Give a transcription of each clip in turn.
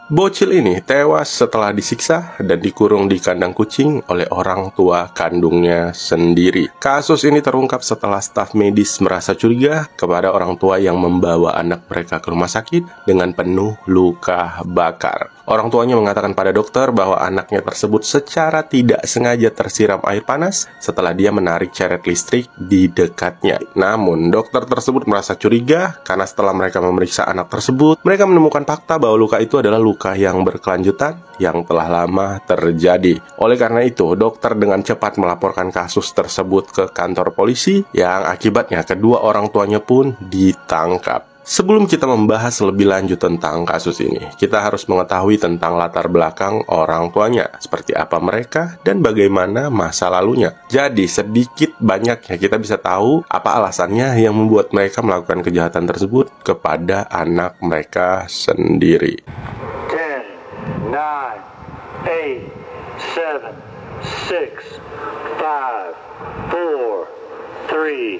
Bocil ini tewas setelah disiksa dan dikurung di kandang kucing oleh orang tua kandungnya sendiri. Kasus ini terungkap setelah staf medis merasa curiga kepada orang tua yang membawa anak mereka ke rumah sakit dengan penuh luka bakar. Orang tuanya mengatakan pada dokter bahwa anaknya tersebut secara tidak sengaja tersiram air panas setelah dia menarik ceret listrik di dekatnya. Namun, dokter tersebut merasa curiga karena setelah mereka memeriksa anak tersebut, mereka menemukan fakta bahwa luka itu adalah luka yang berkelanjutan yang telah lama terjadi. Oleh karena itu, dokter dengan cepat melaporkan kasus tersebut ke kantor polisi yang akibatnya kedua orang tuanya pun ditangkap. Sebelum kita membahas lebih lanjut tentang kasus ini, kita harus mengetahui tentang latar belakang orang tuanya, seperti apa mereka dan bagaimana masa lalunya. Jadi sedikit banyaknya kita bisa tahu apa alasannya yang membuat mereka melakukan kejahatan tersebut kepada anak mereka sendiri. 10, 9, 8, 7, 6, 5,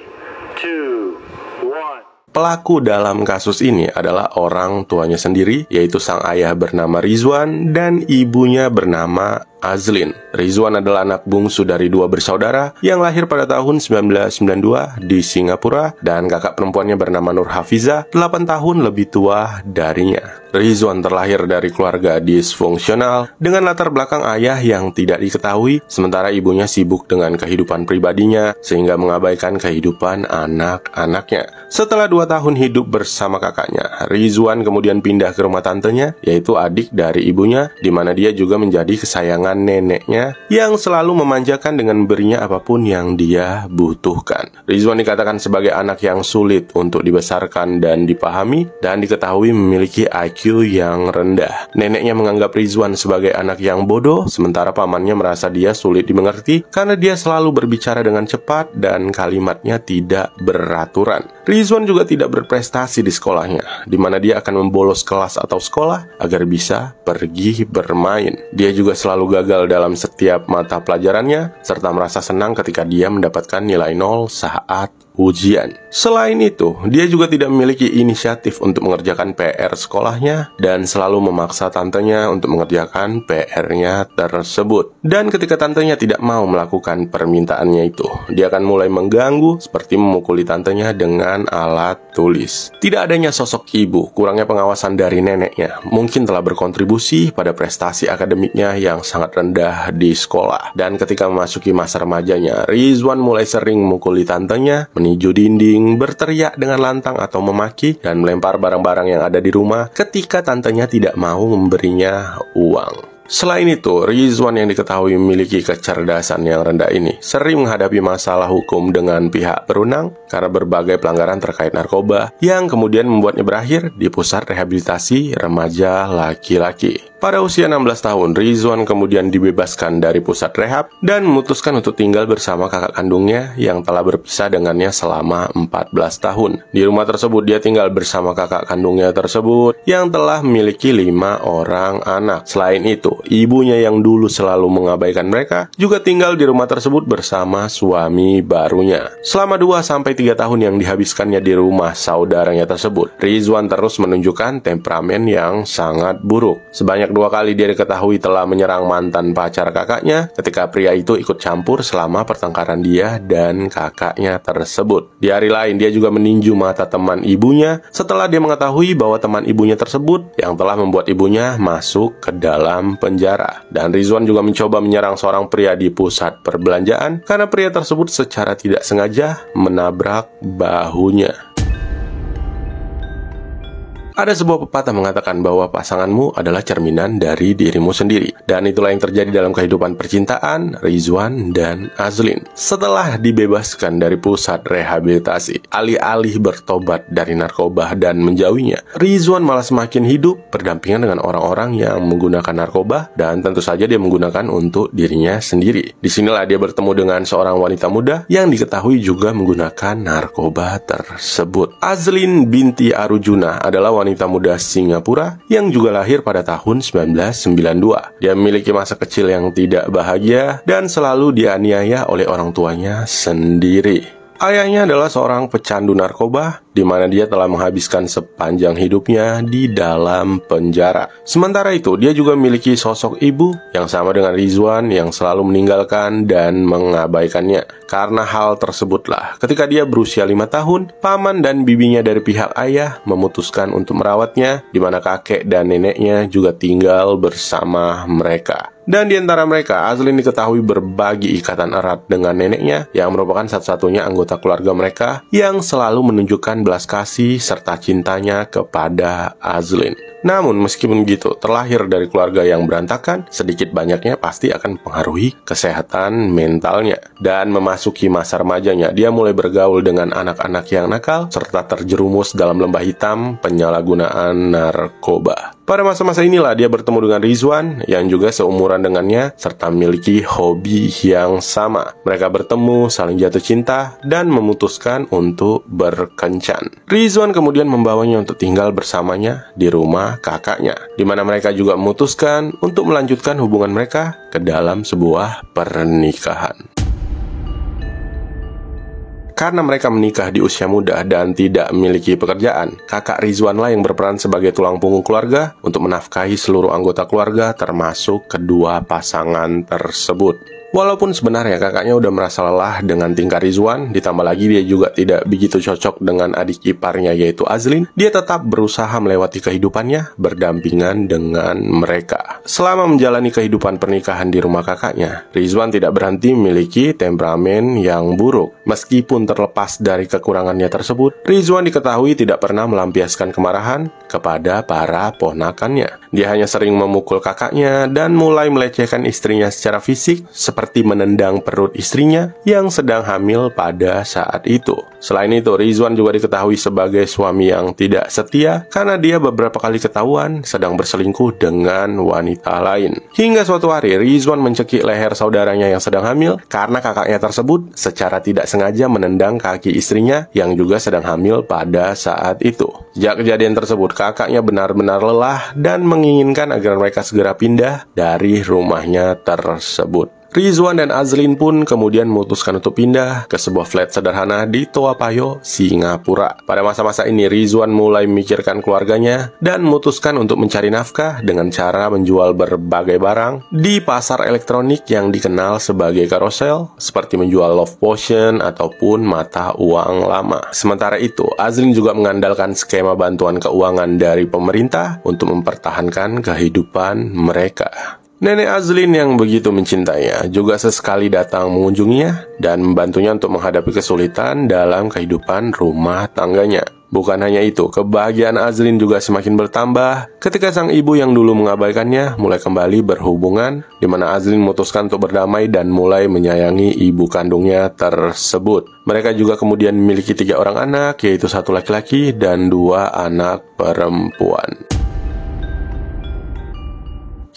4, 3, 2, 1. Pelaku dalam kasus ini adalah orang tuanya sendiri, yaitu sang ayah bernama Rizwan dan ibunya bernama Azlin. Rizwan adalah anak bungsu dari dua bersaudara yang lahir pada tahun 1992 di Singapura, dan kakak perempuannya bernama Nur Hafiza, 8 tahun lebih tua darinya. Rizwan terlahir dari keluarga disfungsional dengan latar belakang ayah yang tidak diketahui, sementara ibunya sibuk dengan kehidupan pribadinya sehingga mengabaikan kehidupan anak-anaknya. Setelah 2 tahun hidup bersama kakaknya, Rizwan kemudian pindah ke rumah tantenya, yaitu adik dari ibunya, di mana dia juga menjadi kesayangan neneknya yang selalu memanjakan dengan memberinya apapun yang dia butuhkan. Rizwan dikatakan sebagai anak yang sulit untuk dibesarkan dan dipahami, dan diketahui memiliki IQ yang rendah. Neneknya menganggap Rizwan sebagai anak yang bodoh, sementara pamannya merasa dia sulit dimengerti karena dia selalu berbicara dengan cepat dan kalimatnya tidak beraturan. Rizwan juga tidak berprestasi di sekolahnya, di mana dia akan membolos kelas atau sekolah agar bisa pergi bermain. Dia juga selalu gagal dalam setiap mata pelajarannya, serta merasa senang ketika dia mendapatkan nilai 0 saat ujian. Selain itu, dia juga tidak memiliki inisiatif untuk mengerjakan PR sekolahnya dan selalu memaksa tantenya untuk mengerjakan PR-nya tersebut. Dan ketika tantenya tidak mau melakukan permintaannya itu, dia akan mulai mengganggu seperti memukuli tantenya dengan alat tulis. Tidak adanya sosok ibu, kurangnya pengawasan dari neneknya mungkin telah berkontribusi pada prestasi akademiknya yang sangat rendah di sekolah. Dan ketika memasuki masa remajanya, Rizwan mulai sering memukuli tantenya, meniju dinding, berteriak dengan lantang atau memaki, dan melempar barang-barang yang ada di rumah ketika tantenya tidak mau memberinya uang. Selain itu, Rizwan yang diketahui memiliki kecerdasan yang rendah ini sering menghadapi masalah hukum dengan pihak berwenang karena berbagai pelanggaran terkait narkoba yang kemudian membuatnya berakhir di pusat rehabilitasi remaja laki-laki. Pada usia 16 tahun, Rizwan kemudian dibebaskan dari pusat rehab dan memutuskan untuk tinggal bersama kakak kandungnya yang telah berpisah dengannya selama 14 tahun. Di rumah tersebut, dia tinggal bersama kakak kandungnya tersebut yang telah memiliki 5 orang anak. Selain itu, ibunya yang dulu selalu mengabaikan mereka juga tinggal di rumah tersebut bersama suami barunya. Selama 2-3 tahun yang dihabiskannya di rumah saudaranya tersebut, Rizwan terus menunjukkan temperamen yang sangat buruk. Sebanyak 2 kali dia diketahui telah menyerang mantan pacar kakaknya ketika pria itu ikut campur selama pertengkaran dia dan kakaknya tersebut. Di hari lain, dia juga meninju mata teman ibunya setelah dia mengetahui bahwa teman ibunya tersebut yang telah membuat ibunya masuk ke dalam penjara. Dan Rizwan juga mencoba menyerang seorang pria di pusat perbelanjaan karena pria tersebut secara tidak sengaja menabrak bahunya. Ada sebuah pepatah mengatakan bahwa pasanganmu adalah cerminan dari dirimu sendiri. Dan itulah yang terjadi dalam kehidupan percintaan Rizwan dan Azlin. Setelah dibebaskan dari pusat rehabilitasi, alih-alih bertobat dari narkoba dan menjauhinya, Rizwan malah semakin hidup berdampingan dengan orang-orang yang menggunakan narkoba, dan tentu saja dia menggunakan untuk dirinya sendiri. Disinilah dia bertemu dengan seorang wanita muda yang diketahui juga menggunakan narkoba tersebut. Azlin binti Arujuna adalah wanita muda Singapura yang juga lahir pada tahun 1992. Dia memiliki masa kecil yang tidak bahagia dan selalu dianiaya oleh orang tuanya sendiri. Ayahnya adalah seorang pecandu narkoba, di mana dia telah menghabiskan sepanjang hidupnya di dalam penjara. Sementara itu, dia juga memiliki sosok ibu yang sama dengan Rizwan yang selalu meninggalkan dan mengabaikannya. Karena hal tersebutlah, ketika dia berusia 5 tahun, paman dan bibinya dari pihak ayah memutuskan untuk merawatnya, di mana kakek dan neneknya juga tinggal bersama mereka. Dan di antara mereka, Azlin diketahui berbagi ikatan erat dengan neneknya yang merupakan satu-satunya anggota keluarga mereka yang selalu menunjukkan belas kasih serta cintanya kepada Azlin. Namun meskipun begitu, terlahir dari keluarga yang berantakan, sedikit banyaknya pasti akan mempengaruhi kesehatan mentalnya. Dan memasuki masa remajanya, dia mulai bergaul dengan anak-anak yang nakal serta terjerumus dalam lembah hitam penyalahgunaan narkoba. Pada masa-masa inilah dia bertemu dengan Rizwan yang juga seumuran dengannya serta memiliki hobi yang sama. Mereka bertemu, saling jatuh cinta, dan memutuskan untuk berkencan. Rizwan kemudian membawanya untuk tinggal bersamanya di rumah kakaknya, di mana mereka juga memutuskan untuk melanjutkan hubungan mereka ke dalam sebuah pernikahan. Karena mereka menikah di usia muda dan tidak memiliki pekerjaan, kakak Rizwanlah yang berperan sebagai tulang punggung keluarga untuk menafkahi seluruh anggota keluarga termasuk kedua pasangan tersebut. Walaupun sebenarnya kakaknya udah merasa lelah dengan tingkah Rizwan, ditambah lagi dia juga tidak begitu cocok dengan adik iparnya yaitu Azlin, dia tetap berusaha melewati kehidupannya berdampingan dengan mereka. Selama menjalani kehidupan pernikahan di rumah kakaknya, Rizwan tidak berhenti memiliki temperamen yang buruk. Meskipun terlepas dari kekurangannya tersebut, Rizwan diketahui tidak pernah melampiaskan kemarahan kepada para ponakannya. Dia hanya sering memukul kakaknya dan mulai melecehkan istrinya secara fisik, seperti menendang perut istrinya yang sedang hamil pada saat itu. Selain itu, Rizwan juga diketahui sebagai suami yang tidak setia karena dia beberapa kali ketahuan sedang berselingkuh dengan wanita lain. Hingga suatu hari, Rizwan mencekik leher saudaranya yang sedang hamil karena kakaknya tersebut secara tidak sengaja menendang kaki istrinya yang juga sedang hamil pada saat itu. Sejak kejadian tersebut, kakaknya benar-benar lelah dan menginginkan agar mereka segera pindah dari rumahnya tersebut. Rizwan dan Azlin pun kemudian memutuskan untuk pindah ke sebuah flat sederhana di Toa Payoh, Singapura. Pada masa-masa ini, Rizwan mulai memikirkan keluarganya dan memutuskan untuk mencari nafkah dengan cara menjual berbagai barang di pasar elektronik yang dikenal sebagai karosel, seperti menjual love potion ataupun mata uang lama. Sementara itu, Azlin juga mengandalkan skema bantuan keuangan dari pemerintah untuk mempertahankan kehidupan mereka. Nenek Azlin yang begitu mencintainya juga sesekali datang mengunjunginya dan membantunya untuk menghadapi kesulitan dalam kehidupan rumah tangganya. Bukan hanya itu, kebahagiaan Azlin juga semakin bertambah ketika sang ibu yang dulu mengabaikannya mulai kembali berhubungan, di mana Azlin memutuskan untuk berdamai dan mulai menyayangi ibu kandungnya tersebut. Mereka juga kemudian memiliki 3 orang anak, yaitu 1 laki-laki dan 2 anak perempuan.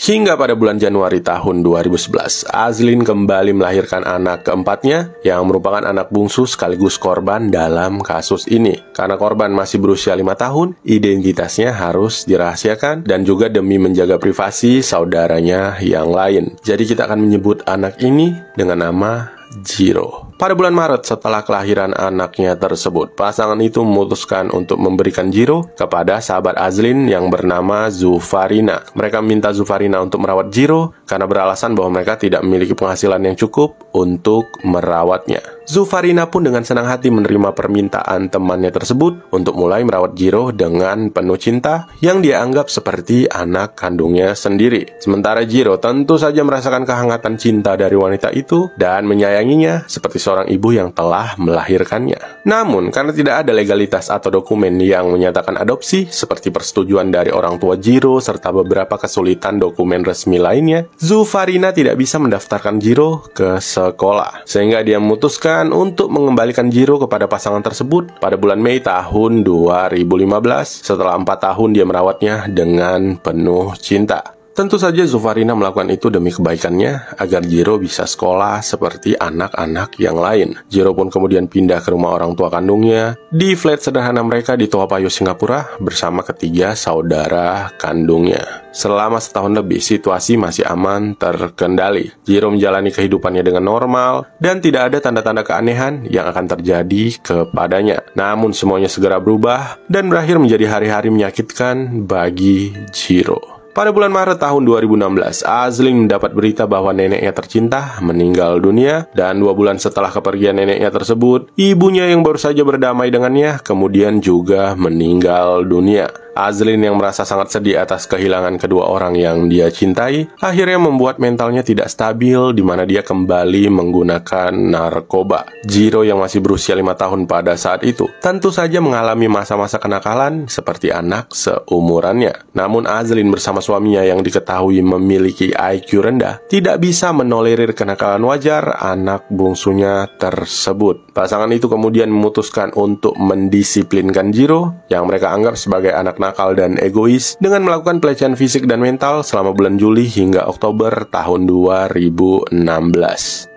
Hingga pada bulan Januari tahun 2011, Azlin kembali melahirkan anak keempatnya yang merupakan anak bungsu sekaligus korban dalam kasus ini. Karena korban masih berusia 5 tahun, identitasnya harus dirahasiakan dan juga demi menjaga privasi saudaranya yang lain. Jadi kita akan menyebut anak ini dengan nama Jiro. Pada bulan Maret setelah kelahiran anaknya tersebut, pasangan itu memutuskan untuk memberikan Jiro kepada sahabat Azlin yang bernama Zufarina. Mereka meminta Zufarina untuk merawat Jiro karena beralasan bahwa mereka tidak memiliki penghasilan yang cukup untuk merawatnya. Zufarina pun dengan senang hati menerima permintaan temannya tersebut untuk mulai merawat Jiro dengan penuh cinta yang dia anggap seperti anak kandungnya sendiri. Sementara Jiro tentu saja merasakan kehangatan cinta dari wanita itu dan menyayanginya seperti seorang ibu yang telah melahirkannya. Namun, karena tidak ada legalitas atau dokumen yang menyatakan adopsi seperti persetujuan dari orang tua Jiro serta beberapa kesulitan dokumen resmi lainnya, Zufarina tidak bisa mendaftarkan Jiro ke sekolah. Sehingga dia memutuskan untuk mengembalikan Jiro kepada pasangan tersebut pada bulan Mei tahun 2015 setelah 4 tahun dia merawatnya dengan penuh cinta. Tentu saja Zufarina melakukan itu demi kebaikannya, agar Jiro bisa sekolah seperti anak-anak yang lain. Jiro pun kemudian pindah ke rumah orang tua kandungnya di flat sederhana mereka di Toa Payoh, Singapura bersama ketiga saudara kandungnya. Selama setahun lebih, situasi masih aman terkendali. Jiro menjalani kehidupannya dengan normal dan tidak ada tanda-tanda keanehan yang akan terjadi kepadanya. Namun semuanya segera berubah dan berakhir menjadi hari-hari menyakitkan bagi Jiro. Pada bulan Maret tahun 2016, Azlin mendapat berita bahwa neneknya tercinta meninggal dunia, dan 2 bulan setelah kepergian neneknya tersebut, ibunya yang baru saja berdamai dengannya kemudian juga meninggal dunia. Azlin yang merasa sangat sedih atas kehilangan kedua orang yang dia cintai, akhirnya membuat mentalnya tidak stabil, di mana dia kembali menggunakan narkoba. Jiro yang masih berusia 5 tahun pada saat itu tentu saja mengalami masa-masa kenakalan seperti anak seumurannya. Namun Azlin bersama suaminya yang diketahui memiliki IQ rendah tidak bisa menolerir kenakalan wajar anak bungsunya tersebut. Pasangan itu kemudian memutuskan untuk mendisiplinkan Jiro yang mereka anggap sebagai anak nakal dan egois dengan melakukan pelecehan fisik dan mental selama bulan Juli hingga Oktober tahun 2016.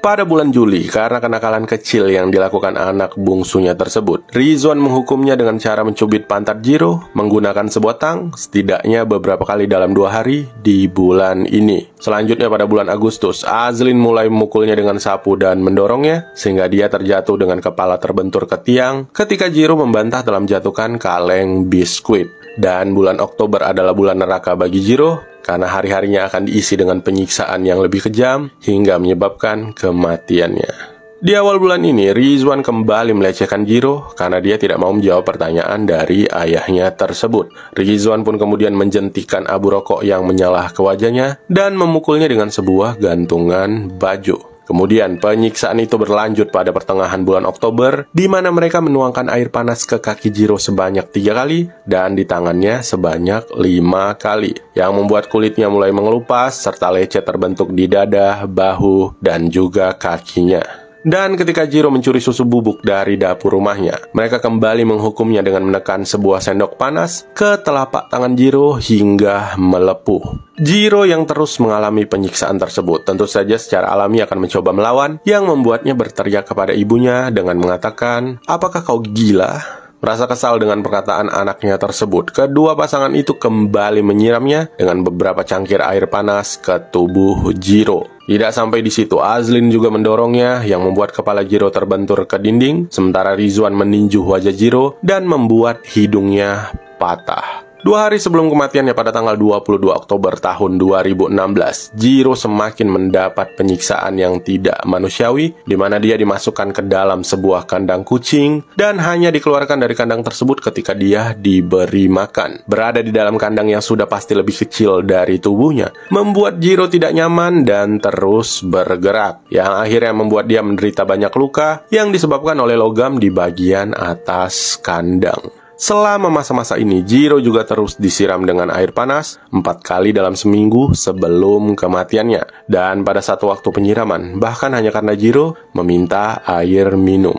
Pada bulan Juli, karena kenakalan kecil yang dilakukan anak bungsunya tersebut, Rizwan menghukumnya dengan cara mencubit pantat Jiro menggunakan sebuah tang setidaknya beberapa kali dalam 2 hari di bulan ini. Selanjutnya pada bulan Agustus, Azlin mulai memukulnya dengan sapu dan mendorongnya sehingga dia terjatuh dengan kepala terbentur ke tiang ketika Jiro membantah telah menjatuhkan kaleng biskuit. Dan bulan Oktober adalah bulan neraka bagi Jiro karena hari-harinya akan diisi dengan penyiksaan yang lebih kejam hingga menyebabkan kematiannya. Di awal bulan ini, Rizwan kembali melecehkan Jiro karena dia tidak mau menjawab pertanyaan dari ayahnya tersebut. Rizwan pun kemudian menjentikan abu rokok yang menyala ke wajahnya dan memukulnya dengan sebuah gantungan baju. Kemudian penyiksaan itu berlanjut pada pertengahan bulan Oktober, di mana mereka menuangkan air panas ke kaki Jiro sebanyak 3 kali dan di tangannya sebanyak 5 kali, yang membuat kulitnya mulai mengelupas serta lecet terbentuk di dada, bahu, dan juga kakinya. Dan ketika Jiro mencuri susu bubuk dari dapur rumahnya, mereka kembali menghukumnya dengan menekan sebuah sendok panas ke telapak tangan Jiro hingga melepuh. Jiro yang terus mengalami penyiksaan tersebut tentu saja secara alami akan mencoba melawan, yang membuatnya berteriak kepada ibunya dengan mengatakan, "Apakah kau gila?" Merasa kesal dengan perkataan anaknya tersebut, kedua pasangan itu kembali menyiramnya dengan beberapa cangkir air panas ke tubuh Jiro. Tidak sampai di situ, Azlin juga mendorongnya yang membuat kepala Jiro terbentur ke dinding, sementara Rizwan meninju wajah Jiro dan membuat hidungnya patah. 2 hari sebelum kematiannya pada tanggal 22 Oktober tahun 2016, Jiro semakin mendapat penyiksaan yang tidak manusiawi, di mana dia dimasukkan ke dalam sebuah kandang kucing dan hanya dikeluarkan dari kandang tersebut ketika dia diberi makan. Berada di dalam kandang yang sudah pasti lebih kecil dari tubuhnya, membuat Jiro tidak nyaman dan terus bergerak, yang akhirnya membuat dia menderita banyak luka yang disebabkan oleh logam di bagian atas kandang. Selama masa-masa ini, Jiro juga terus disiram dengan air panas 4 kali dalam seminggu sebelum kematiannya. Dan pada satu waktu penyiraman, bahkan hanya karena Jiro meminta air minum.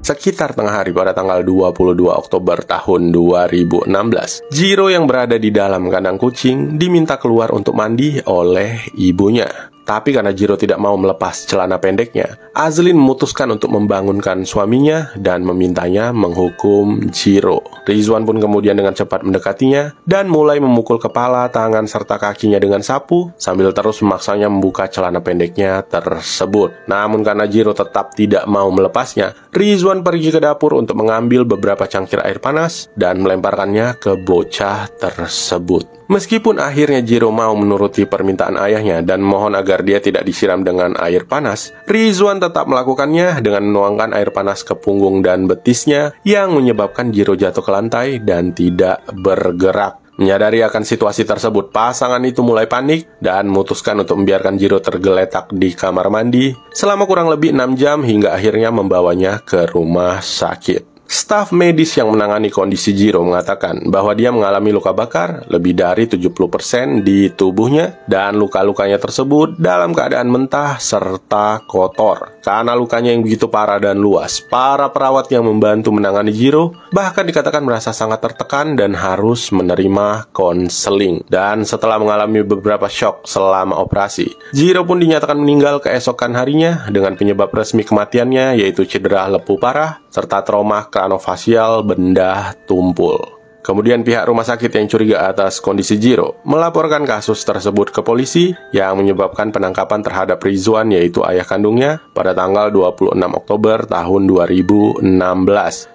Sekitar tengah hari pada tanggal 22 Oktober tahun 2016, Jiro yang berada di dalam kandang kucing diminta keluar untuk mandi oleh ibunya. Tapi karena Jiro tidak mau melepas celana pendeknya, Azlin memutuskan untuk membangunkan suaminya dan memintanya menghukum Jiro. Rizwan pun kemudian dengan cepat mendekatinya dan mulai memukul kepala, tangan, serta kakinya dengan sapu sambil terus memaksanya membuka celana pendeknya tersebut. Namun karena Jiro tetap tidak mau melepasnya, Rizwan pergi ke dapur untuk mengambil beberapa cangkir air panas dan melemparkannya ke bocah tersebut. Meskipun akhirnya Jiro mau menuruti permintaan ayahnya dan mohon agar dia tidak disiram dengan air panas, Rizwan tetap melakukannya dengan menuangkan air panas ke punggung dan betisnya yang menyebabkan Jiro jatuh ke lantai dan tidak bergerak. Menyadari akan situasi tersebut, pasangan itu mulai panik dan memutuskan untuk membiarkan Jiro tergeletak di kamar mandi selama kurang lebih 6 jam hingga akhirnya membawanya ke rumah sakit. Staf medis yang menangani kondisi Jiro mengatakan bahwa dia mengalami luka bakar lebih dari 70% di tubuhnya dan luka-lukanya tersebut dalam keadaan mentah serta kotor. Karena lukanya yang begitu parah dan luas, para perawat yang membantu menangani Jiro bahkan dikatakan merasa sangat tertekan dan harus menerima konseling. Dan setelah mengalami beberapa shock selama operasi, Jiro pun dinyatakan meninggal keesokan harinya dengan penyebab resmi kematiannya yaitu cedera lepu parah serta trauma kranofasial benda tumpul. Kemudian pihak rumah sakit yang curiga atas kondisi Jiro melaporkan kasus tersebut ke polisi yang menyebabkan penangkapan terhadap Rizwan yaitu ayah kandungnya pada tanggal 26 Oktober tahun 2016.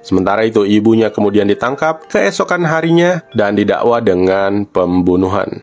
Sementara itu ibunya kemudian ditangkap keesokan harinya dan didakwa dengan pembunuhan.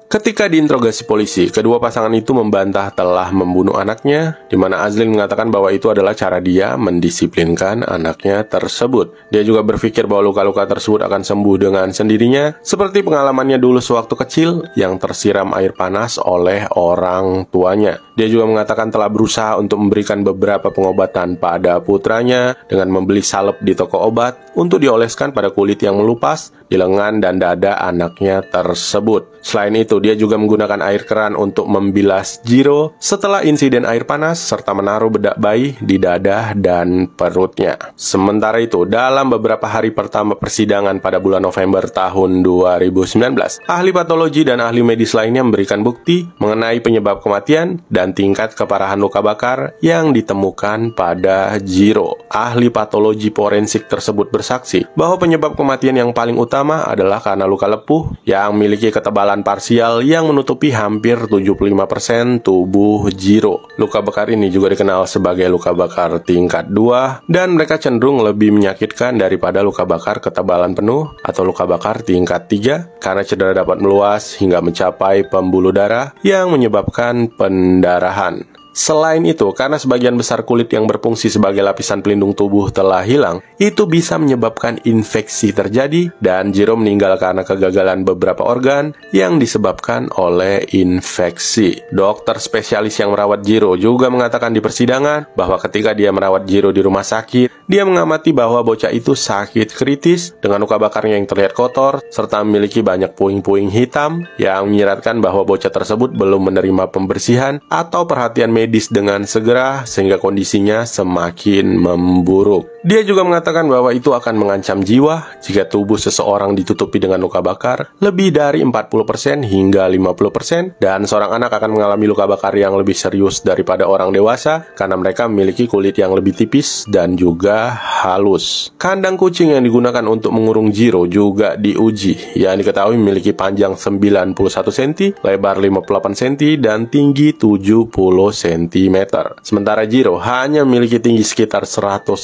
Ketika diinterogasi polisi, kedua pasangan itu membantah telah membunuh anaknya, di mana Azlin mengatakan bahwa itu adalah cara dia mendisiplinkan anaknya tersebut. Dia juga berpikir bahwa luka-luka tersebut akan sembuh dengan sendirinya, seperti pengalamannya dulu sewaktu kecil yang tersiram air panas oleh orang tuanya. Dia juga mengatakan telah berusaha untuk memberikan beberapa pengobatan pada putranya dengan membeli salep di toko obat untuk dioleskan pada kulit yang melupas di lengan dan dada anaknya tersebut. Selain itu, dia juga menggunakan air keran untuk membilas Jiro setelah insiden air panas serta menaruh bedak bayi di dada dan perutnya. Sementara itu, dalam beberapa hari pertama persidangan pada bulan November tahun 2019, ahli patologi dan ahli medis lainnya memberikan bukti mengenai penyebab kematian dan tingkat keparahan luka bakar yang ditemukan pada Jiro. Ahli patologi forensik tersebut bersaksi bahwa penyebab kematian yang paling utama adalah karena luka lepuh yang memiliki ketebalan parsial yang menutupi hampir 75% tubuh Jiro. Luka bakar ini juga dikenal sebagai luka bakar tingkat 2 dan mereka cenderung lebih menyakitkan daripada luka bakar ketebalan penuh atau luka bakar tingkat 3 karena cedera dapat meluas hingga mencapai pembuluh darah yang menyebabkan pendarahan. Selain itu, karena sebagian besar kulit yang berfungsi sebagai lapisan pelindung tubuh telah hilang, itu bisa menyebabkan infeksi terjadi dan Jiro meninggal karena kegagalan beberapa organ yang disebabkan oleh infeksi. Dokter spesialis yang merawat Jiro juga mengatakan di persidangan bahwa ketika dia merawat Jiro di rumah sakit, dia mengamati bahwa bocah itu sakit kritis dengan luka bakarnya yang terlihat kotor serta memiliki banyak puing-puing hitam yang menyiratkan bahwa bocah tersebut belum menerima pembersihan atau perhatian medis dengan segera sehingga kondisinya semakin memburuk. Dia juga mengatakan bahwa itu akan mengancam jiwa jika tubuh seseorang ditutupi dengan luka bakar lebih dari 40% hingga 50% dan seorang anak akan mengalami luka bakar yang lebih serius daripada orang dewasa karena mereka memiliki kulit yang lebih tipis dan juga halus. Kandang kucing yang digunakan untuk mengurung Jiro juga diuji, yang diketahui memiliki panjang 91 cm, lebar 58 cm dan tinggi 70 cm. Sementara Jiro hanya memiliki tinggi sekitar 105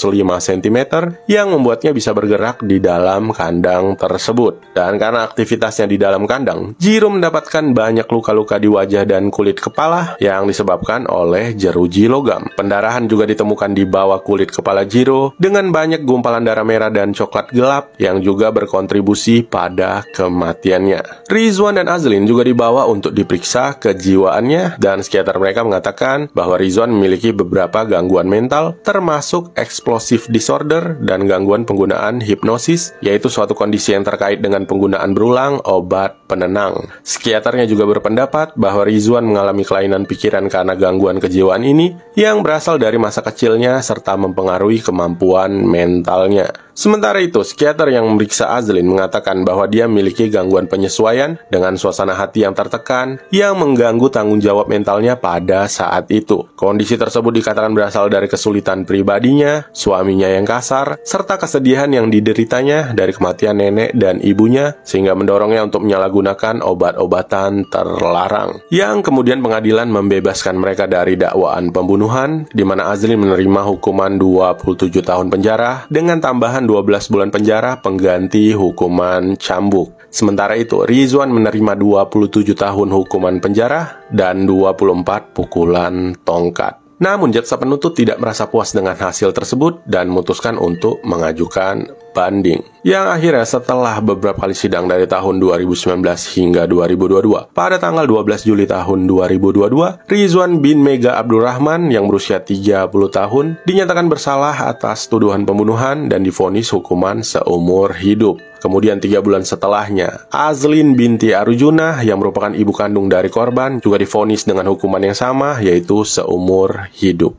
cm yang membuatnya bisa bergerak di dalam kandang tersebut. Dan karena aktivitasnya di dalam kandang, Jiro mendapatkan banyak luka-luka di wajah dan kulit kepala yang disebabkan oleh jeruji logam. Pendarahan juga ditemukan di bawah kulit kepala Jiro dengan banyak gumpalan darah merah dan coklat gelap yang juga berkontribusi pada kematiannya. Rizwan dan Azlin juga dibawa untuk diperiksa kejiwaannya dan psikiater mereka mengatakan bahwa Rizwan memiliki beberapa gangguan mental termasuk explosive disorder dan gangguan penggunaan hipnosis, yaitu suatu kondisi yang terkait dengan penggunaan berulang obat penenang. Psikiaternya juga berpendapat bahwa Rizwan mengalami kelainan pikiran karena gangguan kejiwaan ini yang berasal dari masa kecilnya serta mempengaruhi kemampuan mentalnya. Sementara itu, psikiater yang memeriksa Azlin mengatakan bahwa dia memiliki gangguan penyesuaian dengan suasana hati yang tertekan yang mengganggu tanggung jawab mentalnya pada saat itu. Kondisi tersebut dikatakan berasal dari kesulitan pribadinya, suaminya yang kasar, serta kesedihan yang dideritanya dari kematian nenek dan ibunya sehingga mendorongnya untuk menyalahgunakan obat-obatan terlarang. Yang kemudian pengadilan membebaskan mereka dari dakwaan pembunuhan, di mana Azlin menerima hukuman 27 tahun penjara dengan tambahan 12 bulan penjara pengganti hukuman cambuk. Sementara itu, Rizwan menerima 27 tahun hukuman penjara dan 24 pukulan tongkat. Namun, jaksa penuntut tidak merasa puas dengan hasil tersebut dan memutuskan untuk mengajukan banding. Yang akhirnya setelah beberapa kali sidang dari tahun 2019 hingga 2022, pada tanggal 12 Juli tahun 2022, Rizwan bin Mega Abdurrahman yang berusia 30 tahun dinyatakan bersalah atas tuduhan pembunuhan dan divonis hukuman seumur hidup. Kemudian 3 bulan setelahnya, Azlin binti Arjuna yang merupakan ibu kandung dari korban juga divonis dengan hukuman yang sama, yaitu seumur hidup.